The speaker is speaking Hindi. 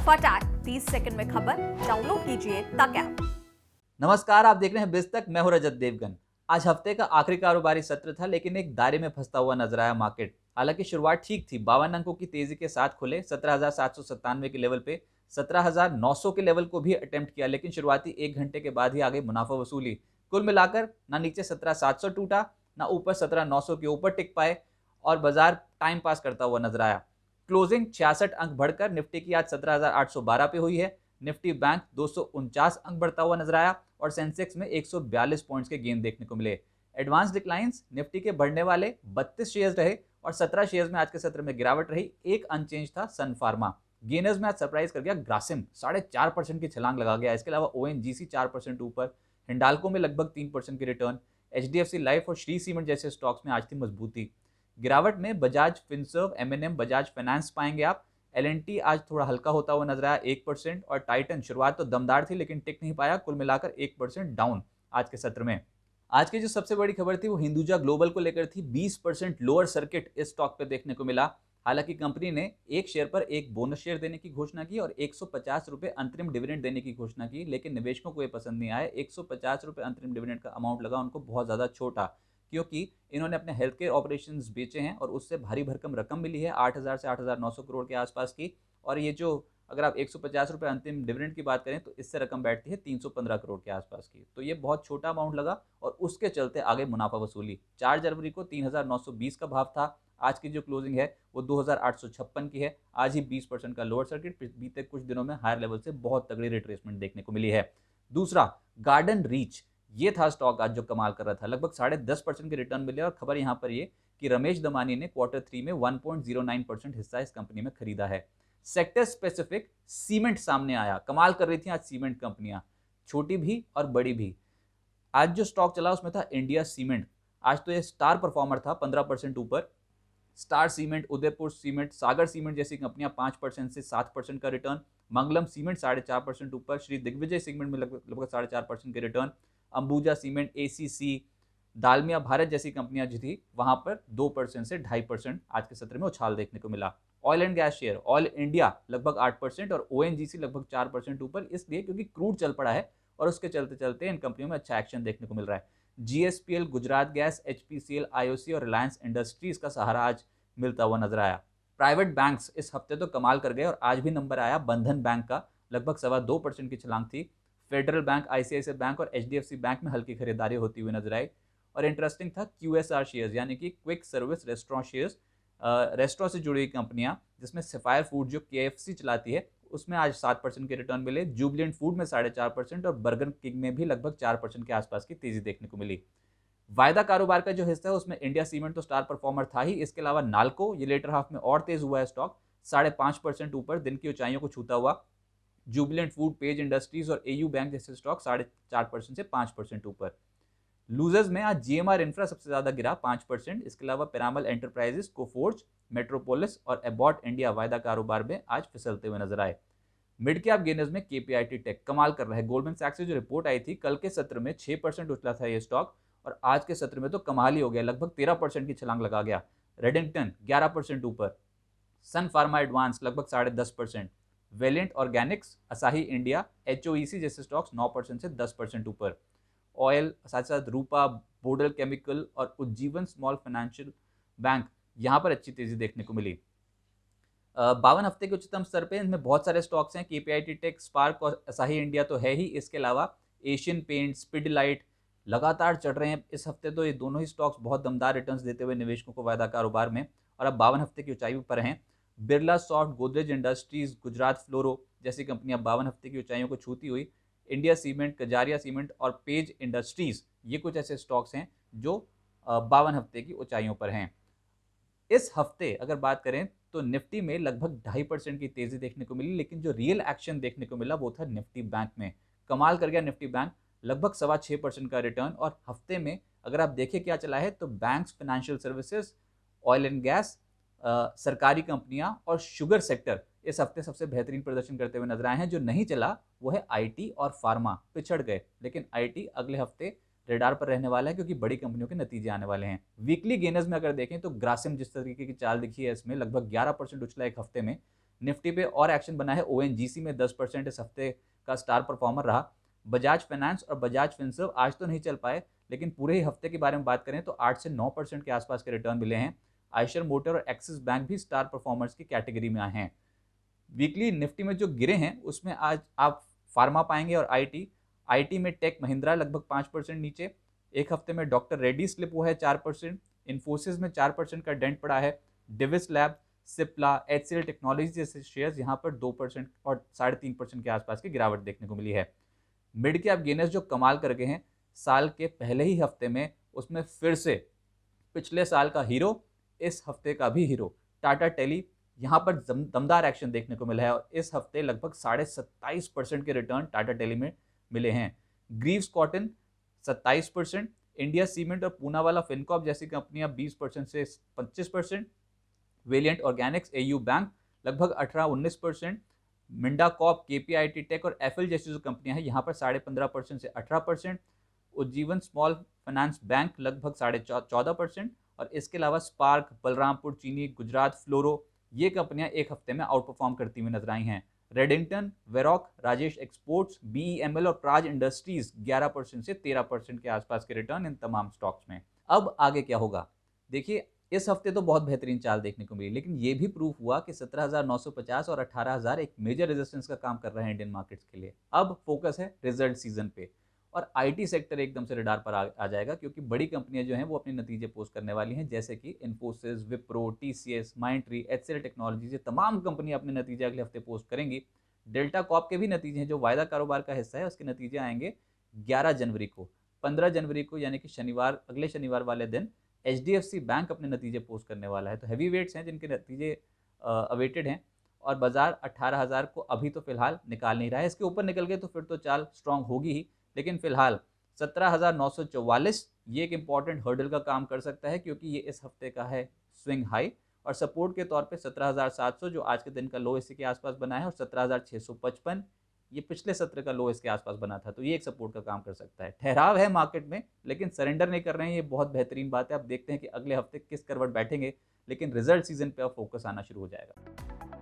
फटाक 30 सेकंड में खबर डाउनलोड कीजिए तक ऐप। नमस्कार, आप देख रहे हैं बिज तक। मैं हूं रजत देवगन। आज हफ्ते का आखिरी कारोबारी सत्र था, लेकिन एक दायरे में फंसता हुआ नजर आया मार्केट। हालांकि शुरुआत ठीक थी, 52 अंकों की तेजी के साथ खुले 17,797 के लेवल पे 17,900 के लेवल को भी अटेम्प्ट किया, लेकिन शुरुआती एक घंटे के बाद ही आगे मुनाफा वसूली। कुल मिलाकर ना नीचे 17,700 टूटा, ना ऊपर 17,900 के ऊपर टिक पाए और बाजार टाइम पास करता हुआ नजर आया। क्लोजिंग 66 अंक बढ़कर निफ्टी की आज 17,812 पे हुई है। निफ्टी बैंक 249 अंक बढ़ता हुआ नजर आया और सेंसेक्स में 142 पॉइंट्स के गेन देखने को मिले। एडवांस डिक्लाइंस निफ्टी के बढ़ने वाले 32 शेयर्स रहे और 17 शेयर्स में आज के सत्र में गिरावट रही। एक अनचेंज था सन फार्मा। गेनर्स में आज सरप्राइज कर गया ग्रासिम, 4.5% की छलांग लगा गया। इसके अलावा ओएनजीसी 4% ऊपर, हिंडाल्को में लगभग 3% की रिटर्न। एचडीएफसी लाइफ और श्री सीमेंट जैसे स्टॉक्स में आज थी मजबूती। गिरावट में Bajaj Finserv, M&M, Bajaj finance पाएंगे आप। एलएनटी आज थोड़ा हल्का होता हुआ नजर आया 1%, और टाइटन शुरुआत तो दमदार थी लेकिन टिक नहीं पाया, कुल मिलाकर 1% डाउन आज के सत्र में। आज की जो सबसे बड़ी खबर थी वो हिंदुजा ग्लोबल को लेकर थी। 20% लोअर सर्किट इस स्टॉक पे देखने को मिला। हालांकि कंपनी ने एक शेयर पर एक बोनस शेयर देने की घोषणा की और 150 रुपए अंतरिम डिविडेंड देने की घोषणा की, लेकिन निवेशकों को यह पसंद नहीं आया। 150 रुपए अंतरिम डिविडेंड का अमाउंट लगा उनको बहुत ज्यादा छोटा, क्योंकि इन्होंने अपने हेल्थ केयर ऑपरेशंस बेचे हैं और उससे भारी भरकम रकम मिली है 8,000 से 8,900 करोड़ के आसपास की। और ये जो अगर आप 150 रुपये अंतिम डिविडेंड की बात करें तो इससे रकम बैठती है 315 करोड़ के आसपास की। तो ये बहुत छोटा अमाउंट लगा और उसके चलते आगे मुनाफा वसूली। 4 जनवरी को 3,920 का भाव था। आज की जो क्लोजिंग है वो 2,856 की है। आज ही 20% का लोअर सर्किट। बीते कुछ दिनों में हायर लेवल से बहुत तगड़ी रिट्रेसमेंट देखने को मिली है। दूसरा, गार्डन रीच, ये था स्टॉक आज जो कमाल कर रहा था। लगभग 10.5% के रिटर्न मिले और खबर यहां पर ये कि रमेश दमानी ने Q3 में 1.09% हिस्सा इस कंपनी में खरीदा है। सेक्टर स्पेसिफिक सीमेंट सामने आया। कमाल कर रही थी आज सीमेंट कंपनियां, छोटी भी और बड़ी भी। आज जो स्टॉक चला उसमें था इंडिया सीमेंट। आज तो ये स्टार परफॉर्मर था, 15% ऊपर। स्टार सीमेंट, उदयपुर सीमेंट, सागर सीमेंट जैसी कंपनियां 5% से 7% का रिटर्न। मंगलम सीमेंट 4.5% ऊपर। श्री दिग्विजय सीमेंट में लगभग 4.5% के रिटर्न। अंबुजा सीमेंट, एसीसी, दालमिया भारत जैसी कंपनियां जो थी वहां पर 2% से 2.5% आज के सत्र में उछाल देखने को मिला। Oil and gas share, oil India लगभग 8% और ओएनजीसी लगभग 4% ऊपर, इसलिए क्योंकि क्रूड चल पड़ा है और उसके चलते चलते इन कंपनियों में अच्छा एक्शन देखने को मिल रहा है। GSPL, Gujarat gas, HPCL, IOC और रिलायंस इंडस्ट्रीज का सहारा आज मिलता हुआ नजर आया। प्राइवेट बैंक्स इस हफ्ते तो कमाल कर गए और आज भी नंबर आया बंधन बैंक का, लगभग 2.25% की छलांग थी। फेडरल बैंक, आईसीआईसीआई बैंक और एचडीएफसी बैंक में हल्की खरीदारी होती हुई नजर आई। और इंटरेस्टिंग था क्यूएसआर शेयर्स, यानी कि quick service restaurant shares, restaurant से जुड़ी हुई कंपनियां, जिसमें सफायर फूड जो केएफसी चलाती है उसमें आज 7% के रिटर्न मिले। जुबिलेंट फूड में 4.5% और बर्गर किंग में भी लगभग 4% के आसपास की तेजी देखने को मिली। वायदा कारोबार का जो हिस्सा है उसमें इंडिया सीमेंट तो स्टार परफॉर्मर था ही, इसके अलावा नाल्को, ये लेटर हाफ में और तेज हुआ है स्टॉक, 5.5% ऊपर दिन की ऊंचाइयों को छूता हुआ। जुबिलेंट फूड, पेज इंडस्ट्रीज और एयू बैंक जैसे स्टॉक 4.5% से 5% ऊपर। लूजर्स में आज जीएमआर इंफ्रा सबसे ज्यादा गिरा 5%। इसके अलावा पिरामल एंटरप्राइजेस, कोफोर्ज, मेट्रोपोलिस और एबॉट इंडिया वायदा कारोबार में आज फिसलते हुए नजर आए। मिड कैप गेनर्स में केपीआईटी टेक कमाल कर रहा है। गोल्डमैन सैक्स से जो रिपोर्ट आई थी कल के सत्र में 6% उछला था ये स्टॉक और आज के सत्र में तो कमाल ही हो गया, लगभग 13% की छलांग लगा गया। रेडिंगटन 11% ऊपर। सन फार्मा एडवांस लगभग 10.5%। वेलियंट ऑर्गेनिक्स, असाही इंडिया, एचओईसी जैसे स्टॉक्स 9% से 10% ऊपर। ऑयल, साथ साथ रूपा, बोडल केमिकल और उज्जीवन स्मॉल फाइनेंशियल बैंक, यहां पर अच्छी तेजी देखने को मिली। 52 हफ्ते के उच्चतम स्तर पे इनमें बहुत सारे स्टॉक्स हैं। केपीआईटी टेक, स्पार्क और असाही इंडिया तो है ही, इसके अलावा एशियन पेंट्स, पिडिलाइट लगातार चढ़ रहे हैं इस हफ्ते। तो ये दोनों ही स्टॉक्स बहुत दमदार रिटर्न्स देते हुए निवेशकों को वायदा कारोबार में, और अब 52 हफ्ते की ऊंचाई पर हैं। बिरला सॉफ्ट, गोदरेज इंडस्ट्रीज, गुजरात फ्लोरो जैसी कंपनियां 52 हफ्ते की ऊंचाइयों को छूती हुई। इंडिया सीमेंट, कजारिया सीमेंट और पेज इंडस्ट्रीज, ये कुछ ऐसे स्टॉक्स हैं जो 52 हफ्ते की ऊंचाइयों पर हैं। इस हफ्ते अगर बात करें तो निफ्टी में लगभग 2.5% की तेजी देखने को मिली, लेकिन जो रियल एक्शन देखने को मिला वो था निफ्टी बैंक में। कमाल कर गया निफ्टी बैंक, लगभग 6.25% का रिटर्न। और हफ्ते में अगर आप देखें क्या चला है तो banks, financial services, oil and gas, सरकारी कंपनियां और शुगर सेक्टर इस हफ्ते सबसे बेहतरीन प्रदर्शन करते हुए नजर आए हैं। जो नहीं चला वो है आईटी और फार्मा, पिछड़ गए। लेकिन आईटी अगले हफ्ते रेडार पर रहने वाला है क्योंकि बड़ी कंपनियों के नतीजे आने वाले हैं। वीकली गेनर्स में अगर देखें तो ग्रासिम जिस तरीके की चाल दिखी है इसमें लगभग 11% उछला एक हफ्ते में। निफ्टी पे और एक्शन बना है, ओएनजीसी में 10% इस हफ्ते का स्टार परफॉर्मर रहा। बजाज फाइनेंस और बजाज फिनसर्व आज तो नहीं चल पाए, लेकिन पूरे ही हफ्ते के बारे में बात करें तो 8 से 9% के आसपास के रिटर्न मिले हैं। आयशर मोटर और एक्सिस बैंक भी स्टार परफॉर्मर्स की कैटेगरी में आए हैं। वीकली निफ्टी में जो गिरे हैं उसमें आज आप फार्मा पाएंगे और आईटी में टेक महिंद्रा लगभग 5% नीचे। एक हफ्ते में डॉक्टर रेड्डी स्लिप हुआ है 4%, इन्फोसिस में 4% का डेंट पड़ा है। Divis lab, Cipla, HCL technology जैसे शेयर्स यहाँ पर 2% और 3.5% के आसपास की गिरावट देखने को मिली है। मिड कैप गेनर्स जो कमाल कर गए हैं साल के पहले ही हफ्ते में, उसमें फिर से पिछले साल का हीरो, इस हफ्ते का भी हीरो टाटा टेली, यहाँ पर दमदार एक्शन देखने को मिला है और इस हफ्ते लगभग 27.5% के रिटर्न टाटा टेली में मिले हैं। ग्रीव्स कॉटन 27%, इंडिया सीमेंट और पूनावाला फिनकॉर्प जैसी कंपनियां 20% से 25%, वेलियंट ऑर्गेनिक्स, एयू बैंक लगभग 18-19%, मिंडा कॉप, केपीआईटी टेक और एफएल जैसी जो कंपनियां हैं यहाँ पर 15.5% से 18%, उज्जीवन स्मॉल फाइनेंस बैंक लगभग 14.5%, और इसके अलावा स्पार्क, बलरामपुर चीनी, गुजरात फ्लोरो, ये कंपनियां एक हफ्ते में आउट परफॉर्म करती हुई नजर आई हैं। Redington, Varroc, Rajesh exports, BEML और प्राज इंडस्ट्रीज 11% से 13% के आसपास के रिटर्न इन तमाम स्टॉक्स में। अब आगे क्या होगा? देखिए, इस हफ्ते तो बहुत बेहतरीन चाल देखने को मिली, लेकिन ये भी प्रूफ हुआ कि 17,950 और 18,000 एक मेजर रेजिस्टेंस का काम कर रहे हैं इंडियन मार्केट्स के लिए। अब फोकस है रिजल्ट सीजन पे, और आईटी सेक्टर एकदम से रडार पर आ जाएगा, क्योंकि बड़ी कंपनियां जो हैं वो अपने नतीजे पोस्ट करने वाली हैं, जैसे कि Infosys, Wipro, TCS, Mindtree, HCL technologies, ये तमाम कंपनियां अपने नतीजे अगले हफ्ते पोस्ट करेंगी। डेल्टा कॉप के भी नतीजे हैं, जो वायदा कारोबार का हिस्सा है, उसके नतीजे आएंगे 11 जनवरी को। 15 जनवरी को यानी कि शनिवार, अगले शनिवार वाले दिन एचडीएफसी बैंक अपने नतीजे पोस्ट करने वाला है। तो हैवी वेट्स हैं जिनके नतीजे अवेटेड हैं, और बाजार 18,000 को अभी तो फिलहाल निकाल नहीं रहा है। इसके ऊपर निकल गए तो फिर तो चाल स्ट्रांग होगी ही, लेकिन फिलहाल 17,944 ये एक इंपॉर्टेंट हर्डल का काम कर सकता है, क्योंकि ये इस हफ्ते का है स्विंग हाई, और सपोर्ट के तौर पे 17,700 जो आज के दिन का लो इसी के आसपास बना है, और 17,655 ये पिछले सत्र का लो इसके आसपास बना था, तो ये एक सपोर्ट का काम कर सकता है। ठहराव है मार्केट में, लेकिन सरेंडर नहीं कर रहे हैं, ये बहुत बेहतरीन बात है। अब देखते हैं कि अगले हफ्ते किस करवट बैठेंगे, लेकिन रिजल्ट सीजन पे अब फोकस आना शुरू हो जाएगा।